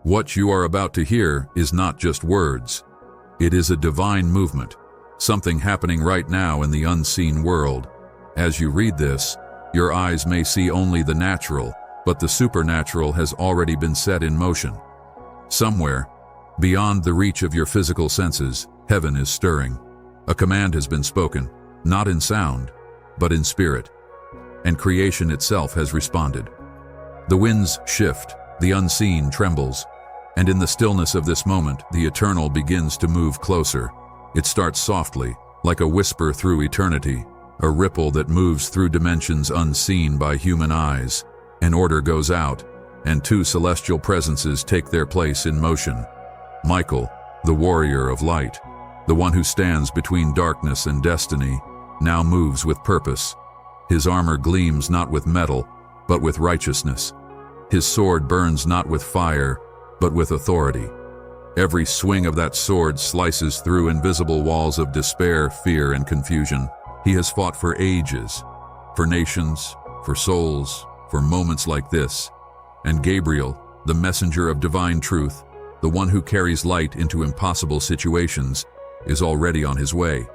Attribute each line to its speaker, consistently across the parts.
Speaker 1: What you are about to hear is not just words. It is a divine movement, something happening right now in the unseen world. As you read this, your eyes may see only the natural, but the supernatural has already been set in motion. Somewhere, beyond the reach of your physical senses, heaven is stirring. A command has been spoken, not in sound, but in spirit. And creation itself has responded. The winds shift, the unseen trembles, and in the stillness of this moment, the eternal begins to move closer. It starts softly, like a whisper through eternity, a ripple that moves through dimensions unseen by human eyes. An order goes out, and two celestial presences take their place in motion. Michael, the warrior of light, the one who stands between darkness and destiny, now moves with purpose. His armor gleams not with metal, but with righteousness. His sword burns not with fire, but with authority. Every swing of that sword slices through invisible walls of despair, fear, and confusion. He has fought for ages, for nations, for souls, for moments like this. And Gabriel, the messenger of divine truth, the one who carries light into impossible situations, is already on his way.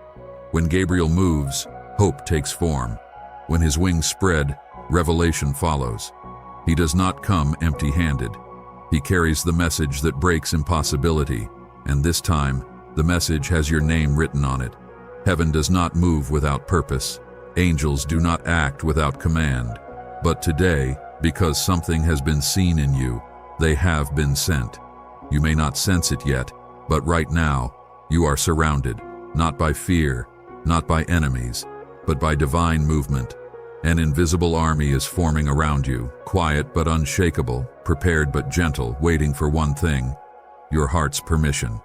Speaker 1: When Gabriel moves, hope takes form. When his wings spread, revelation follows. He does not come empty-handed. He carries the message that breaks impossibility, and this time, the message has your name written on it. Heaven does not move without purpose. Angels do not act without command. But today, because something has been seen in you, they have been sent. You may not sense it yet, but right now, you are surrounded, not by fear, not by enemies, but by divine movement. An invisible army is forming around you, quiet but unshakable, prepared but gentle, waiting for one thing: your heart's permission.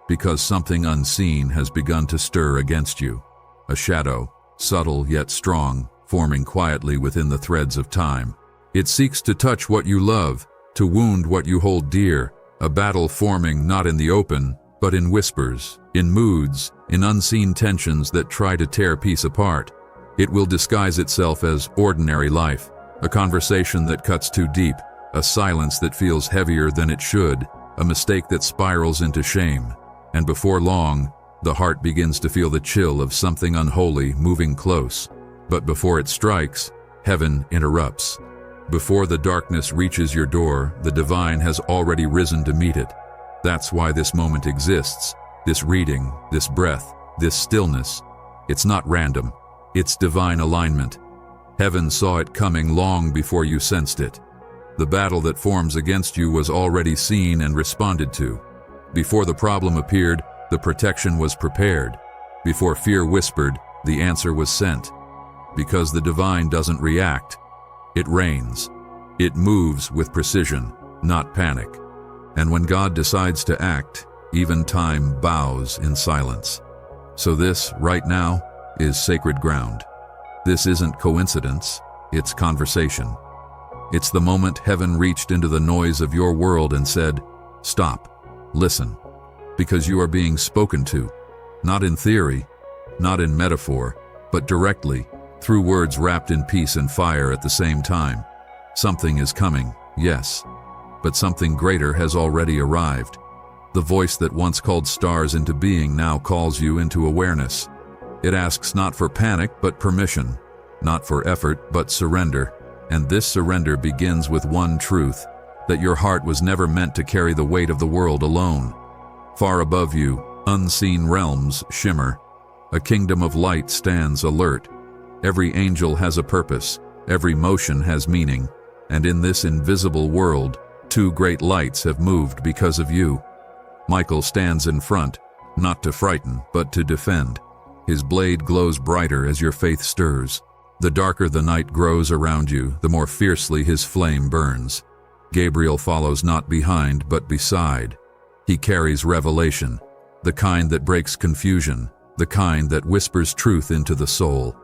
Speaker 1: Because something unseen has begun to stir against you. A shadow, subtle yet strong, forming quietly within the threads of time. It seeks to touch what you love, to wound what you hold dear. A battle forming not in the open, but in whispers, in moods, in unseen tensions that try to tear peace apart. It will disguise itself as ordinary life, a conversation that cuts too deep, a silence that feels heavier than it should, a mistake that spirals into shame. And before long, the heart begins to feel the chill of something unholy moving close. But before it strikes, heaven interrupts. Before the darkness reaches your door, the divine has already risen to meet it. That's why this moment exists, this reading, this breath, this stillness. It's not random. It's divine alignment. Heaven saw it coming long before you sensed it. The battle that forms against you was already seen and responded to. Before the problem appeared, the protection was prepared. Before fear whispered, the answer was sent. Because the divine doesn't react, it reigns. It moves with precision, not panic. And when God decides to act, even time bows in silence. So this, right now, is sacred ground. This isn't coincidence, it's conversation. It's the moment heaven reached into the noise of your world and said, "Stop, listen," because you are being spoken to, not in theory, not in metaphor, but directly, through words wrapped in peace and fire at the same time. Something is coming, yes, but something greater has already arrived. The voice that once called stars into being now calls you into awareness. It asks not for panic, but permission, not for effort, but surrender. And this surrender begins with one truth, that your heart was never meant to carry the weight of the world alone. Far above you, unseen realms shimmer. A kingdom of light stands alert. Every angel has a purpose, every motion has meaning, and in this invisible world, two great lights have moved because of you. Michael stands in front, not to frighten, but to defend. His blade glows brighter as your faith stirs. The darker the night grows around you, the more fiercely his flame burns. Gabriel follows not behind, but beside. He carries revelation, the kind that breaks confusion, the kind that whispers truth into the soul.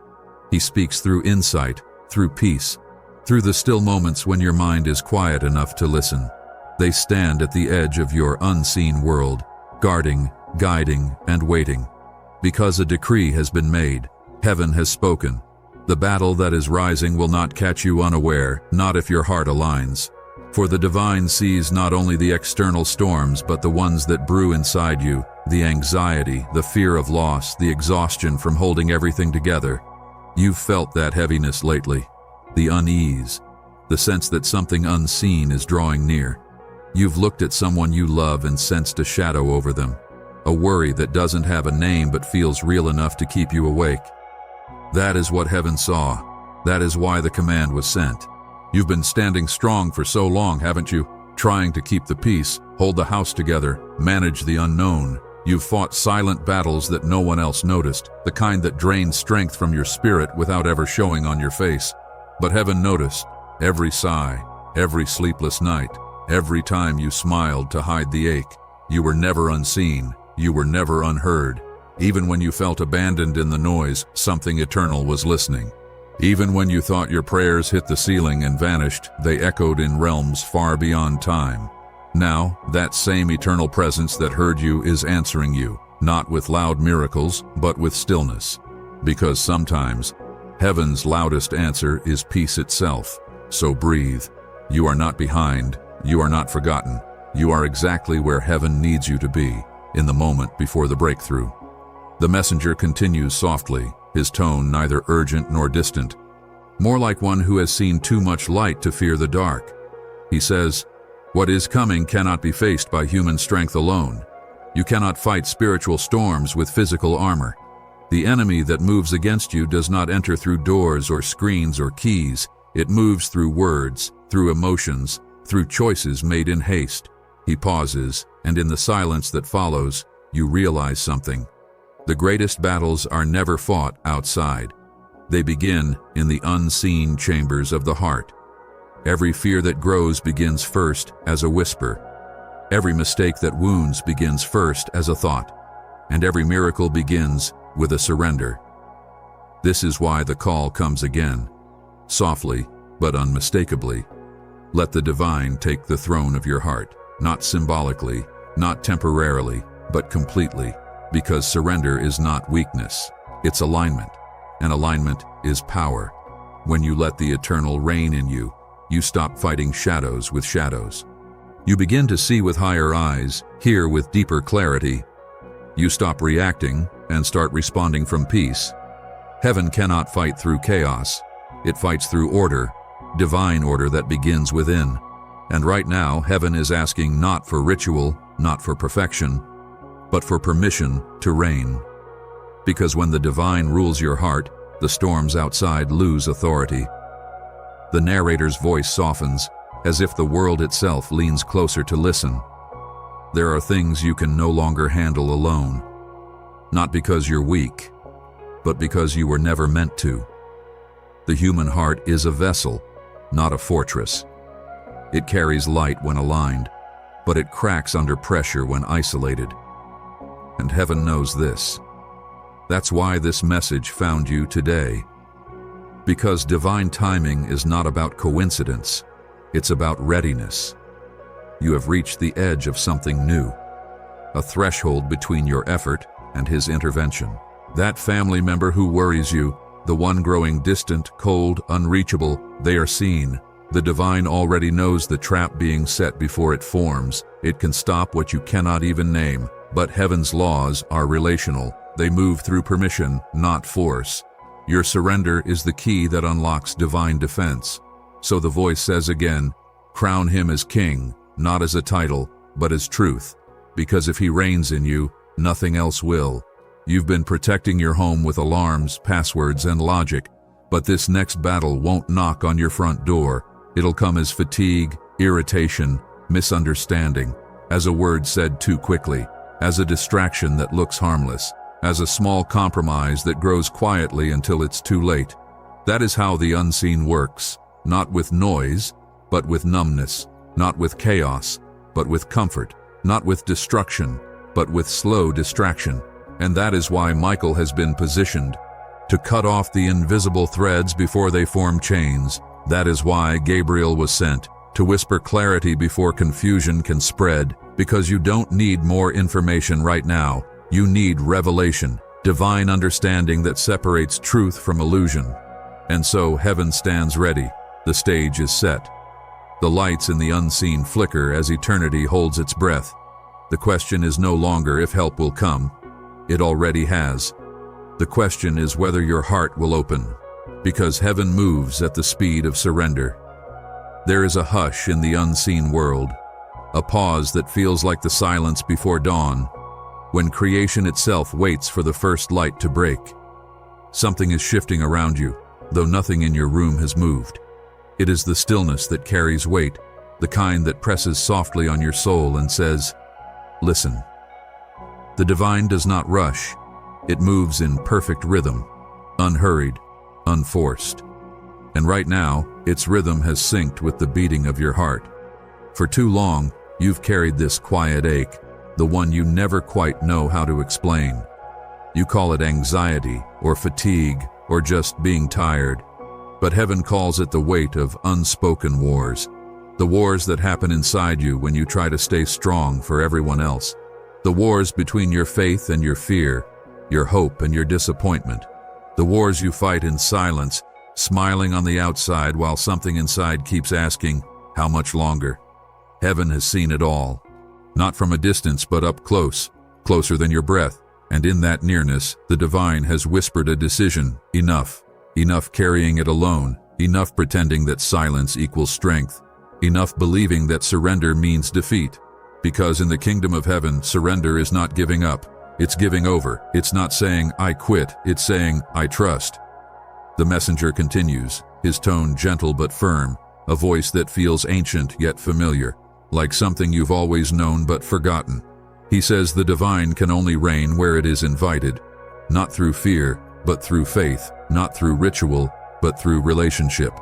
Speaker 1: He speaks through insight, through peace, through the still moments when your mind is quiet enough to listen. They stand at the edge of your unseen world, guarding, guiding, and waiting. Because a decree has been made, heaven has spoken. The battle that is rising will not catch you unaware, not if your heart aligns. For the divine sees not only the external storms, but the ones that brew inside you, the anxiety, the fear of loss, the exhaustion from holding everything together. You've felt that heaviness lately, the unease, the sense that something unseen is drawing near. You've looked at someone you love and sensed a shadow over them, a worry that doesn't have a name but feels real enough to keep you awake. That is what heaven saw. That is why the command was sent. You've been standing strong for so long, haven't you? Trying to keep the peace, hold the house together, manage the unknown. You've fought silent battles that no one else noticed, the kind that drained strength from your spirit without ever showing on your face. But heaven noticed. Every sigh, every sleepless night, every time you smiled to hide the ache. You were never unseen. You were never unheard. Even when you felt abandoned in the noise, something eternal was listening. Even when you thought your prayers hit the ceiling and vanished, they echoed in realms far beyond time. Now, that same eternal presence that heard you is answering you, not with loud miracles, but with stillness. Because sometimes, heaven's loudest answer is peace itself. So breathe. You are not behind. You are not forgotten. You are exactly where heaven needs you to be, in the moment before the breakthrough. The messenger continues softly, his tone neither urgent nor distant, more like one who has seen too much light to fear the dark. He says, "What is coming cannot be faced by human strength alone. You cannot fight spiritual storms with physical armor. The enemy that moves against you does not enter through doors or screens or keys. It moves through words, through emotions, through choices made in haste." He pauses, and in the silence that follows, you realize something. The greatest battles are never fought outside. They begin in the unseen chambers of the heart. Every fear that grows begins first as a whisper. Every mistake that wounds begins first as a thought. And every miracle begins with a surrender. This is why the call comes again, softly but unmistakably. Let the divine take the throne of your heart, not symbolically, not temporarily, but completely. Because surrender is not weakness, it's alignment. And alignment is power. When you let the eternal reign in you, you stop fighting shadows with shadows. You begin to see with higher eyes, hear with deeper clarity. You stop reacting and start responding from peace. Heaven cannot fight through chaos. It fights through order, divine order that begins within. And right now, heaven is asking not for ritual, not for perfection, but for permission to reign. Because when the divine rules your heart, the storms outside lose authority. The narrator's voice softens, as if the world itself leans closer to listen. There are things you can no longer handle alone. Not because you're weak, but because you were never meant to. The human heart is a vessel, not a fortress. It carries light when aligned, but it cracks under pressure when isolated. And heaven knows this. That's why this message found you today. Because divine timing is not about coincidence, it's about readiness. You have reached the edge of something new, a threshold between your effort and his intervention. That family member who worries you, the one growing distant, cold, unreachable, they are seen. The divine already knows the trap being set before it forms. It can stop what you cannot even name. But heaven's laws are relational. They move through permission, not force. Your surrender is the key that unlocks divine defense. So the voice says again, crown him as king, not as a title, but as truth. Because if he reigns in you, nothing else will. You've been protecting your home with alarms, passwords, and logic, but this next battle won't knock on your front door. It'll come as fatigue, irritation, misunderstanding, as a word said too quickly, as a distraction that looks harmless, as a small compromise that grows quietly until it's too late. That is how the unseen works, not with noise, but with numbness, not with chaos, but with comfort, not with destruction, but with slow distraction. And that is why Michael has been positioned to cut off the invisible threads before they form chains. That is why Gabriel was sent to whisper clarity before confusion can spread, because you don't need more information right now. You need revelation, divine understanding that separates truth from illusion. And so heaven stands ready. The stage is set. The lights in the unseen flicker as eternity holds its breath. The question is no longer if help will come. It already has. The question is whether your heart will open, because heaven moves at the speed of surrender. There is a hush in the unseen world, a pause that feels like the silence before dawn, when creation itself waits for the first light to break. Something is shifting around you, though nothing in your room has moved. It is the stillness that carries weight, the kind that presses softly on your soul and says, "Listen." The divine does not rush. It moves in perfect rhythm, unhurried, unforced. And right now, its rhythm has synced with the beating of your heart. For too long, you've carried this quiet ache, the one you never quite know how to explain. You call it anxiety, or fatigue, or just being tired. But heaven calls it the weight of unspoken wars. The wars that happen inside you when you try to stay strong for everyone else. The wars between your faith and your fear, your hope and your disappointment. The wars you fight in silence, smiling on the outside while something inside keeps asking, how much longer? Heaven has seen it all. Not from a distance, but up close, closer than your breath. And in that nearness, the divine has whispered a decision: enough. Enough carrying it alone, enough pretending that silence equals strength, enough believing that surrender means defeat. Because in the kingdom of heaven, surrender is not giving up, it's giving over. It's not saying, "I quit," it's saying, "I trust." The messenger continues, his tone gentle but firm, a voice that feels ancient yet familiar, like something you've always known but forgotten. He says the divine can only reign where it is invited, not through fear, but through faith, not through ritual, but through relationship.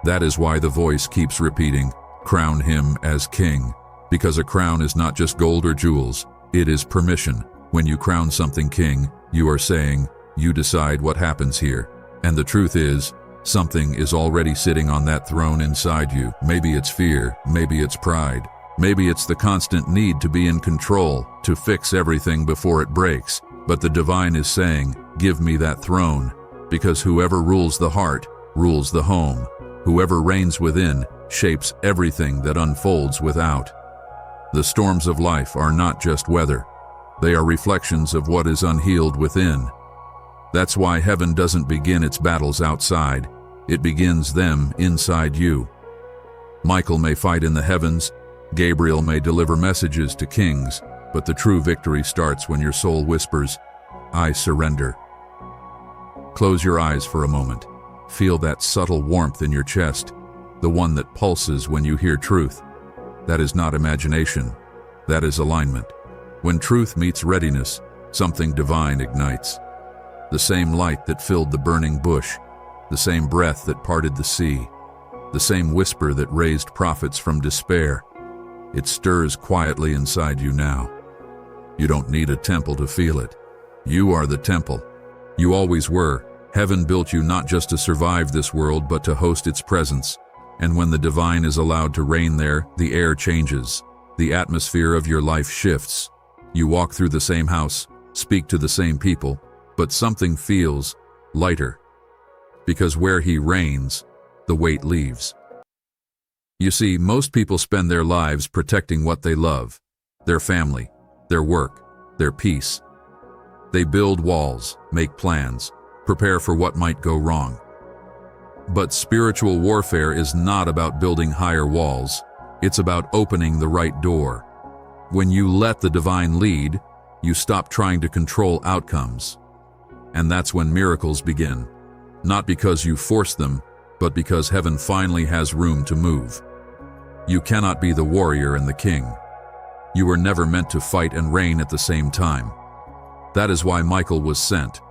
Speaker 1: That is why the voice keeps repeating, "Crown him as king," because a crown is not just gold or jewels, it is permission. When you crown something king, you are saying, "You decide what happens here." And the truth is, something is already sitting on that throne inside you. Maybe it's fear, maybe it's pride, maybe it's the constant need to be in control, to fix everything before it breaks. But the divine is saying, "Give me that throne," because whoever rules the heart, rules the home. Whoever reigns within, shapes everything that unfolds without. The storms of life are not just weather. They are reflections of what is unhealed within. That's why heaven doesn't begin its battles outside. It begins them inside you. Michael may fight in the heavens, Gabriel may deliver messages to kings, but the true victory starts when your soul whispers, "I surrender." Close your eyes for a moment. Feel that subtle warmth in your chest, the one that pulses when you hear truth. That is not imagination. That is alignment. When truth meets readiness, something divine ignites. The same light that filled the burning bush, the same breath that parted the sea, the same whisper that raised prophets from despair. It stirs quietly inside you now. You don't need a temple to feel it. You are the temple. You always were. Heaven built you not just to survive this world, but to host its presence. And when the divine is allowed to reign there, the air changes. The atmosphere of your life shifts. You walk through the same house, speak to the same people, but something feels lighter. Because where he reigns, the weight leaves. You see, most people spend their lives protecting what they love, their family, their work, their peace. They build walls, make plans, prepare for what might go wrong. But spiritual warfare is not about building higher walls. It's about opening the right door. When you let the divine lead, you stop trying to control outcomes. And that's when miracles begin. Not because you force them, but because heaven finally has room to move. You cannot be the warrior and the king. You were never meant to fight and reign at the same time. That is why Michael was sent.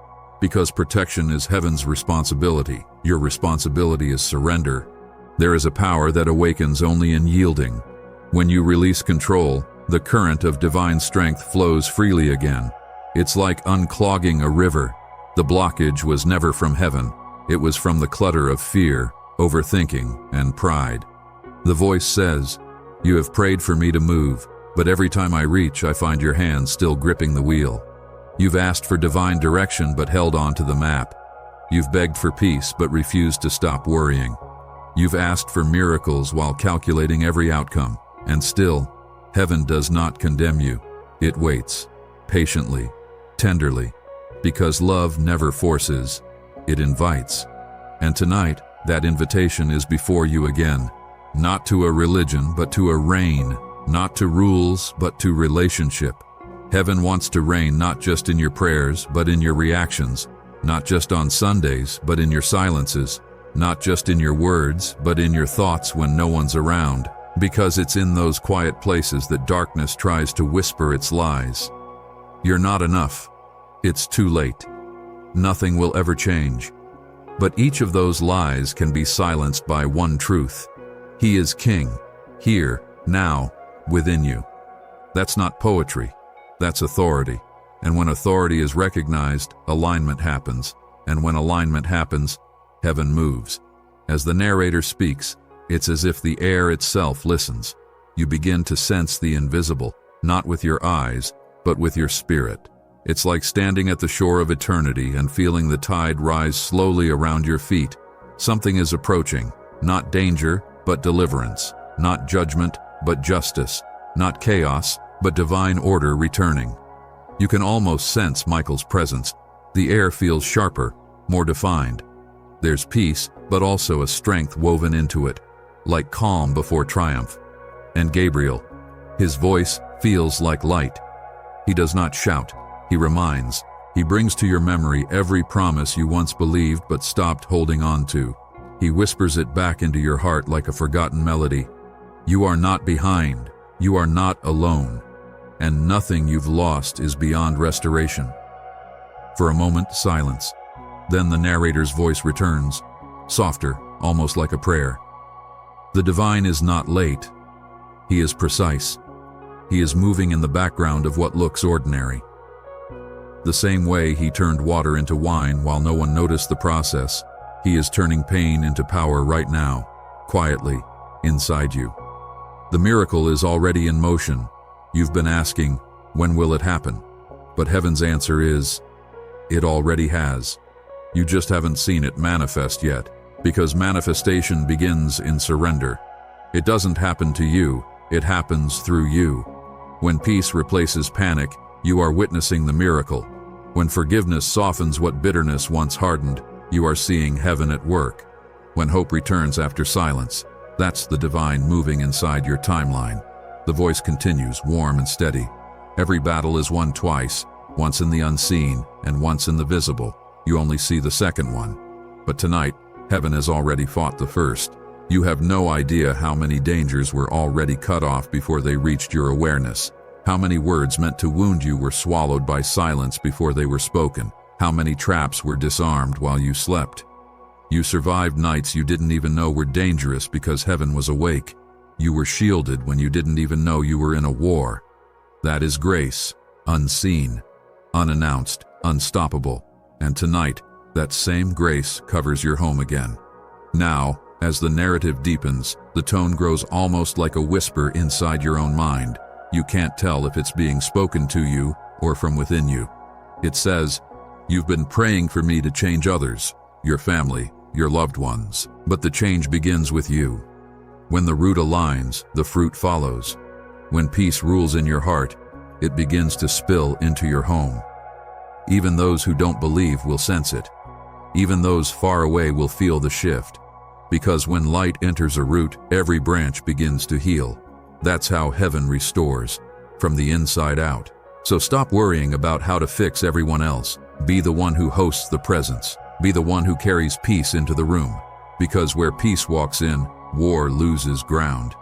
Speaker 1: Because protection is heaven's responsibility. Your responsibility is surrender. There is a power that awakens only in yielding. When you release control, the current of divine strength flows freely again. It's like unclogging a river. The blockage was never from heaven. It was from the clutter of fear, overthinking, and pride. The voice says, "You have prayed for me to move, but every time I reach, I find your hand still gripping the wheel. You've asked for divine direction but held on to the map. You've begged for peace but refused to stop worrying. You've asked for miracles while calculating every outcome, and still, heaven does not condemn you. It waits, patiently, tenderly, because love never forces, it invites. And tonight, that invitation is before you again, not to a religion, but to a reign, not to rules, but to relationship. Heaven wants to reign not just in your prayers, but in your reactions, not just on Sundays, but in your silences, not just in your words, but in your thoughts when no one's around, because it's in those quiet places that darkness tries to whisper its lies. You're not enough. It's too late. Nothing will ever change. But each of those lies can be silenced by one truth. He is King, here, now, within you. That's not poetry. That's authority. And when authority is recognized, alignment happens. And when alignment happens, heaven moves. As the narrator speaks, it's as if the air itself listens. You begin to sense the invisible, not with your eyes, but with your spirit. It's like standing at the shore of eternity and feeling the tide rise slowly around your feet. Something is approaching, not danger, but deliverance, not judgment, but justice, not chaos, but divine order returning. You can almost sense Michael's presence. The air feels sharper, more defined. There's peace, but also a strength woven into it, like calm before triumph. And Gabriel, his voice feels like light. He does not shout, he reminds. He brings to your memory every promise you once believed but stopped holding on to. He whispers it back into your heart like a forgotten melody. You are not behind, you are not alone, and nothing you've lost is beyond restoration. For a moment, silence. Then the narrator's voice returns, softer, almost like a prayer. The divine is not late. He is precise. He is moving in the background of what looks ordinary. The same way he turned water into wine while no one noticed the process, he is turning pain into power right now, quietly, inside you. The miracle is already in motion. You've been asking, when will it happen? But heaven's answer is, it already has. You just haven't seen it manifest yet, because manifestation begins in surrender. It doesn't happen to you, it happens through you. When peace replaces panic, you are witnessing the miracle. When forgiveness softens what bitterness once hardened, you are seeing heaven at work. When hope returns after silence, that's the divine moving inside your timeline. The voice continues, warm and steady. Every battle is won twice, once in the unseen and once in the visible. You only see the second one. But tonight, heaven has already fought the first. You have no idea how many dangers were already cut off before they reached your awareness. How many words meant to wound you were swallowed by silence before they were spoken. How many traps were disarmed while you slept. You survived nights you didn't even know were dangerous because heaven was awake. You were shielded when you didn't even know you were in a war. That is grace, unseen, unannounced, unstoppable. And tonight, that same grace covers your home again. Now, as the narrative deepens, the tone grows almost like a whisper inside your own mind. You can't tell if it's being spoken to you or from within you. It says, "You've been praying for me to change others, your family, your loved ones, but the change begins with you. When the root aligns, the fruit follows. When peace rules in your heart, it begins to spill into your home. Even those who don't believe will sense it. Even those far away will feel the shift. Because when light enters a root, every branch begins to heal. That's how heaven restores, from the inside out. So stop worrying about how to fix everyone else. Be the one who hosts the presence. Be the one who carries peace into the room. Because where peace walks in, war loses ground.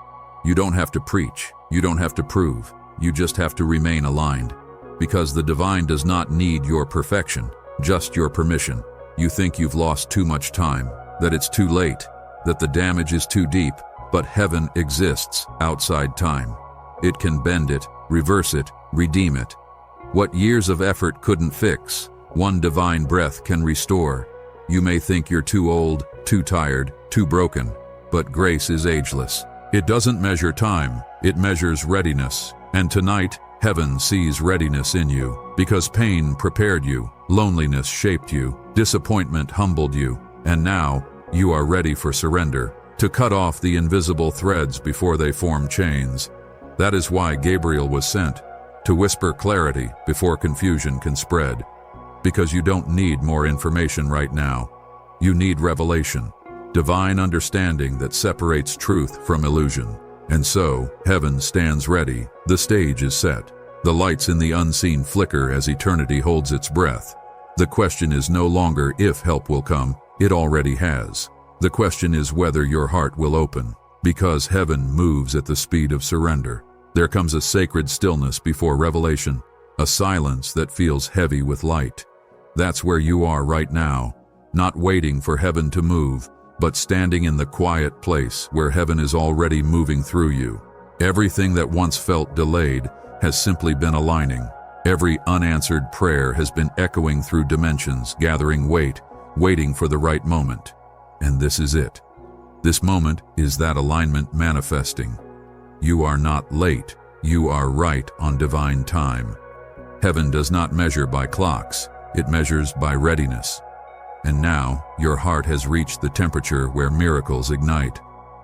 Speaker 1: You don't have to preach. You don't have to prove. You just have to remain aligned. Because the divine does not need your perfection, just your permission. You think you've lost too much time, that it's too late, that the damage is too deep, but heaven exists outside time. It can bend it, reverse it, redeem it. What years of effort couldn't fix, one divine breath can restore. You may think you're too old, too tired, too broken, but grace is ageless. It doesn't measure time, it measures readiness. And tonight, heaven sees readiness in you, because pain prepared you, loneliness shaped you, disappointment humbled you, and now, you are ready for surrender. to cut off the invisible threads before they form chains. That is why Gabriel was sent, to whisper clarity before confusion can spread. Because you don't need more information right now. You need revelation, divine understanding that separates truth from illusion. And so, heaven stands ready, the stage is set. The lights in the unseen flicker as eternity holds its breath. The question is no longer if help will come, it already has. The question is whether your heart will open, because heaven moves at the speed of surrender. There comes a sacred stillness before revelation, a silence that feels heavy with light. That's where you are right now, not waiting for heaven to move, but standing in the quiet place where heaven is already moving through you. Everything that once felt delayed has simply been aligning. Every unanswered prayer has been echoing through dimensions, gathering weight, waiting for the right moment. And this is it. This moment is that alignment manifesting. You are not late, you are right on divine time. Heaven does not measure by clocks, it measures by readiness. And now, your heart has reached the temperature where miracles ignite.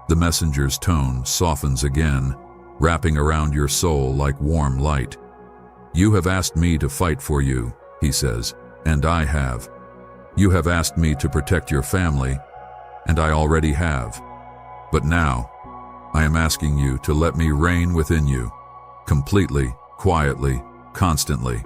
Speaker 1: The messenger's tone softens again, wrapping around your soul like warm light. You have asked me to fight for you, he says, and I have. You have asked me to protect your family, and I already have. But now, I am asking you to let me reign within you, completely, quietly, constantly.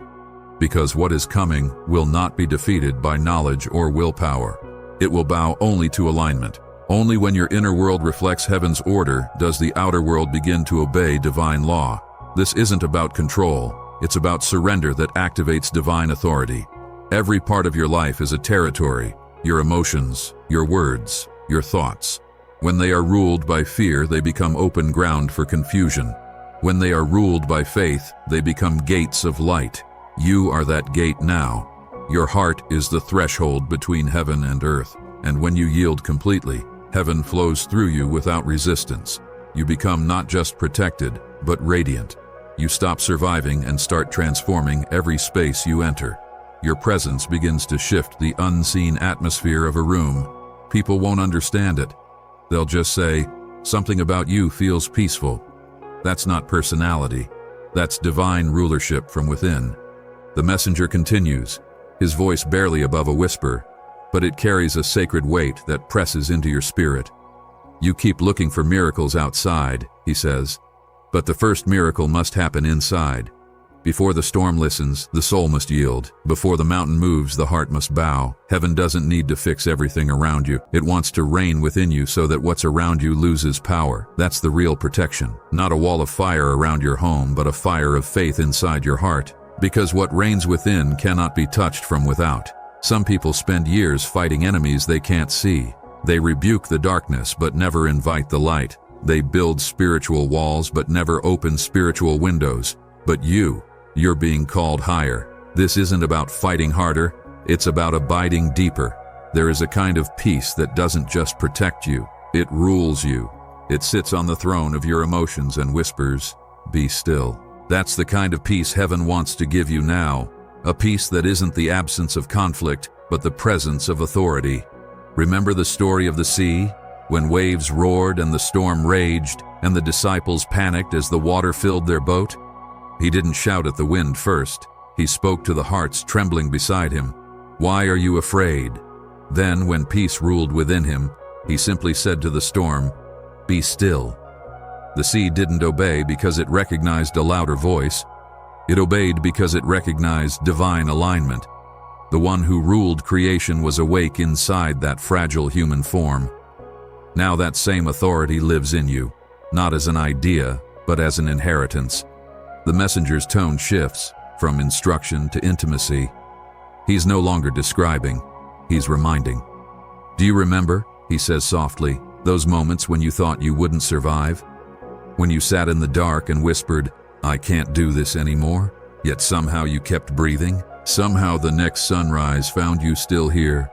Speaker 1: Because what is coming will not be defeated by knowledge or willpower. It will bow only to alignment. Only when your inner world reflects heaven's order does the outer world begin to obey divine law. This isn't about control, it's about surrender that activates divine authority. Every part of your life is a territory, your emotions, your words, your thoughts. When they are ruled by fear, they become open ground for confusion. When they are ruled by faith, they become gates of light. You are that gate now. Your heart is the threshold between heaven and earth, and when you yield completely, heaven flows through you without resistance. You become not just protected, but radiant. You stop surviving and start transforming every space you enter. Your presence begins to shift the unseen atmosphere of a room. People won't understand it. They'll just say, something about you feels peaceful. That's not personality. That's divine rulership from within. The messenger continues, his voice barely above a whisper, but it carries a sacred weight that presses into your spirit. You keep looking for miracles outside, he says, but the first miracle must happen inside. Before the storm listens, the soul must yield. Before the mountain moves, the heart must bow. Heaven doesn't need to fix everything around you. It wants to reign within you so that what's around you loses power. That's the real protection. Not a wall of fire around your home, but a fire of faith inside your heart. Because what reigns within cannot be touched from without. Some people spend years fighting enemies they can't see. They rebuke the darkness but never invite the light. They build spiritual walls but never open spiritual windows. But you're being called higher. This isn't about fighting harder, it's about abiding deeper. There is a kind of peace that doesn't just protect you, it rules you. It sits on the throne of your emotions and whispers, "Be still." That's the kind of peace heaven wants to give you now, a peace that isn't the absence of conflict, but the presence of authority. Remember the story of the sea? When waves roared and the storm raged, and the disciples panicked as the water filled their boat? He didn't shout at the wind first. He spoke to the hearts trembling beside him. "Why are you afraid?" Then, when peace ruled within him, he simply said to the storm, "Be still." The sea didn't obey because it recognized a louder voice. It obeyed because it recognized divine alignment. The one who ruled creation was awake inside that fragile human form. Now that same authority lives in you, not as an idea, but as an inheritance. The messenger's tone shifts from instruction to intimacy. He's no longer describing, he's reminding. "Do you remember," he says softly, "those moments when you thought you wouldn't survive? When you sat in the dark and whispered, 'I can't do this anymore,' yet somehow you kept breathing? Somehow the next sunrise found you still here?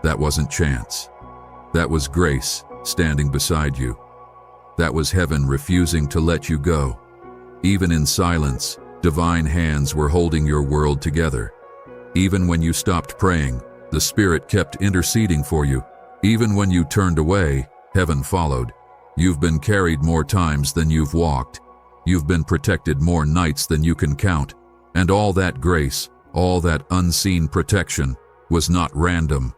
Speaker 1: That wasn't chance. That was grace standing beside you. That was heaven refusing to let you go. Even in silence, divine hands were holding your world together. Even when you stopped praying, the Spirit kept interceding for you. Even when you turned away, Heaven followed. You've been carried more times than you've walked. You've been protected more nights than you can count. And all that grace, all that unseen protection, was not random.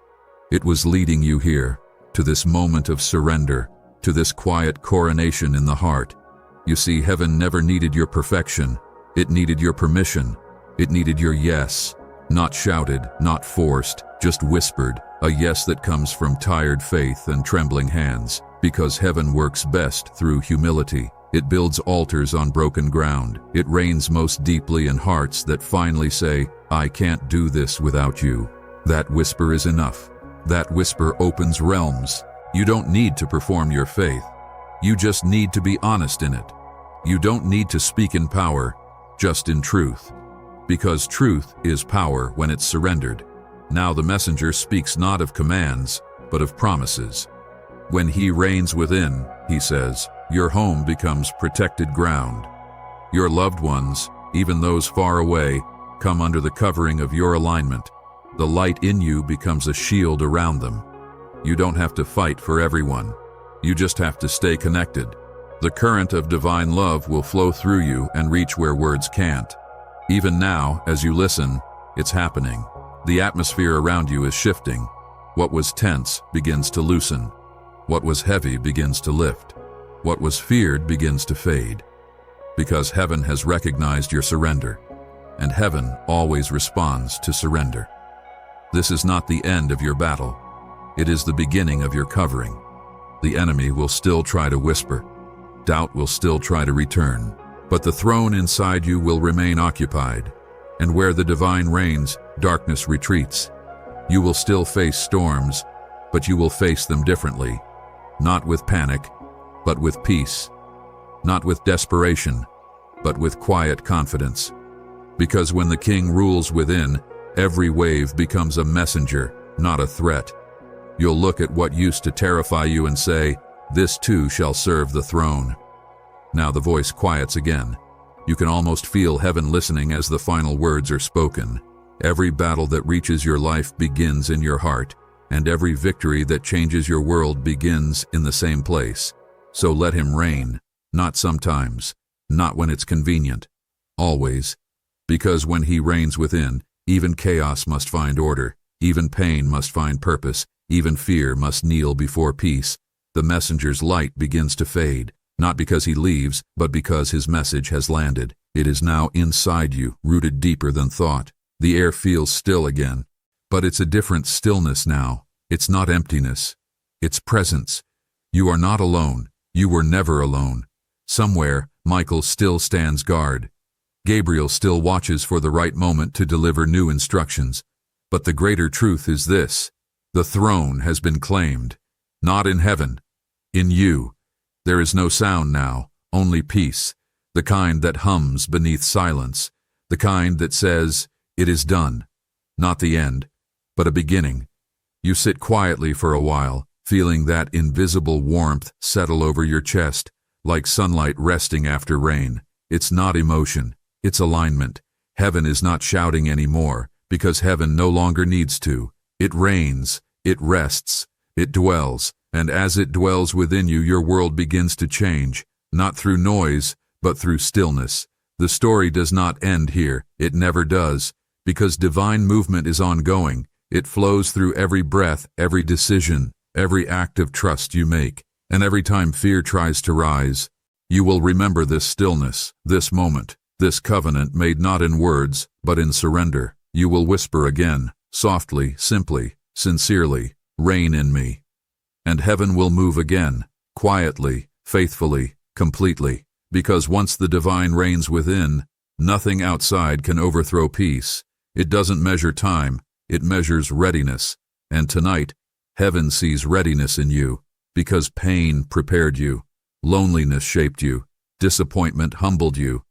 Speaker 1: It was leading you here, to this moment of surrender, to this quiet coronation in the heart. You see, heaven never needed your perfection. It needed your permission. It needed your yes. Not shouted, not forced, just whispered, a yes that comes from tired faith and trembling hands. Because heaven works best through humility. It builds altars on broken ground. It reigns most deeply in hearts that finally say, I can't do this without you. That whisper is enough. That whisper opens realms. You don't need to perform your faith. You just need to be honest in it. You don't need to speak in power, just in truth. Because truth is power when it's surrendered. Now the messenger speaks not of commands, but of promises. When he reigns within, he says, your home becomes protected ground. Your loved ones, even those far away, come under the covering of your alignment. The light in you becomes a shield around them. You don't have to fight for everyone. You just have to stay connected. The current of divine love will flow through you and reach where words can't. Even now, as you listen, it's happening. The atmosphere around you is shifting. What was tense begins to loosen. What was heavy begins to lift. What was feared begins to fade. Because heaven has recognized your surrender, and heaven always responds to surrender. This is not the end of your battle. It is the beginning of your covering. The enemy will still try to whisper. Doubt will still try to return. But the throne inside you will remain occupied. And where the divine reigns, darkness retreats. You will still face storms, but you will face them differently. Not with panic, but with peace. Not with desperation, but with quiet confidence. Because when the king rules within, every wave becomes a messenger, not a threat. You'll look at what used to terrify you and say, this too shall serve the throne. Now the voice quiets again. You can almost feel heaven listening as the final words are spoken. Every battle that reaches your life begins in your heart, and every victory that changes your world begins in the same place. So let him reign, not sometimes, not when it's convenient, always. Because when he reigns within, even chaos must find order, even pain must find purpose, even fear must kneel before peace. The messenger's light begins to fade, not because he leaves, but because his message has landed. It is now inside you, rooted deeper than thought. The air feels still again, but it's a different stillness now. It's not emptiness, it's presence. You are not alone. You were never alone. Somewhere, Michael still stands guard. Gabriel still watches for the right moment to deliver new instructions. But the greater truth is this: the throne has been claimed. Not in heaven, in you. There is no sound now, only peace. The kind that hums beneath silence. The kind that says, it is done. Not the end, but a beginning. You sit quietly for a while, feeling that invisible warmth settle over your chest, like sunlight resting after rain. It's not emotion, it's alignment. Heaven is not shouting anymore, because heaven no longer needs to. It reigns, it rests, it dwells, and as it dwells within you, your world begins to change, not through noise, but through stillness. The story does not end here, it never does, because divine movement is ongoing. It flows through every breath, every decision, every act of trust you make, and every time fear tries to rise. You will remember this stillness, this moment, this covenant made not in words, but in surrender. You will whisper again, softly, simply, sincerely, reign in me. And heaven will move again, quietly, faithfully, completely, because once the divine reigns within, nothing outside can overthrow peace. It doesn't measure time, it measures readiness. And tonight, heaven sees readiness in you, because pain prepared you, loneliness shaped you, disappointment humbled you,